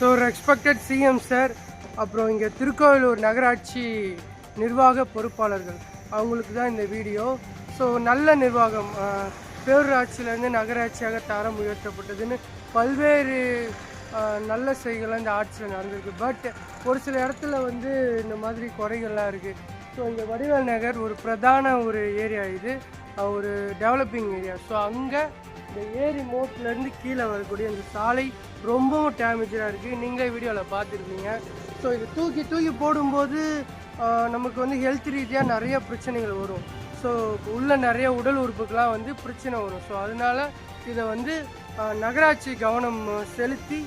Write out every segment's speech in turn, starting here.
So respected CM sir, அப்புறம் இங்கே திருக்கோவிலூர் நகராட்சி நிர்வாக பொறுப்பாளர்கள் அவங்களுக்கு தான் இந்த வீடியோ. ஸோ நல்ல நிர்வாகம், பேரூராட்சியிலேருந்து நகராட்சியாக தரம் உயர்த்தப்பட்டதுன்னு பல்வேறு நல்ல செய்திகள்லாம் இந்த ஆட்சியில் நடந்திருக்கு. பட் ஒரு சில இடத்துல வந்து இந்த மாதிரி குறைகள்லாம் இருக்குது. ஸோ இங்கே வடிவேல் நகர் ஒரு பிரதான ஒரு ஏரியா, இது ஒரு டெவலப்பிங் ஏரியா. ஸோ அங்கே இந்த ஏரி மோட்லேருந்து கீழே வரக்கூடிய இந்த சாலை ரொம்பவும் டேமேஜாக இருக்குது. நீங்களே வீடியோவில் பார்த்துருப்பீங்க. ஸோ இதை தூக்கி போடும்போது நமக்கு வந்து ஹெல்த் ரீதியாக நிறைய பிரச்சனைகள் வரும். ஸோ உள்ள நிறைய உடல் உறுப்புக்கெலாம் வந்து பிரச்சனை வரும். ஸோ அதனால் இதை வந்து நகராட்சி கவனம் செலுத்தி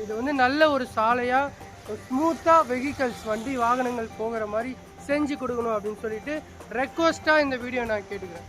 இதை வந்து நல்ல ஒரு சாலையாக ஸ்மூத்தாக வெஹிக்கல்ஸ் வண்டி வாகனங்கள் போகிற மாதிரி செஞ்சு கொடுக்கணும் அப்படின்னு சொல்லிட்டு ரெக்வஸ்ட்டாக இந்த வீடியோ நான் கேட்டுக்கிறேன்.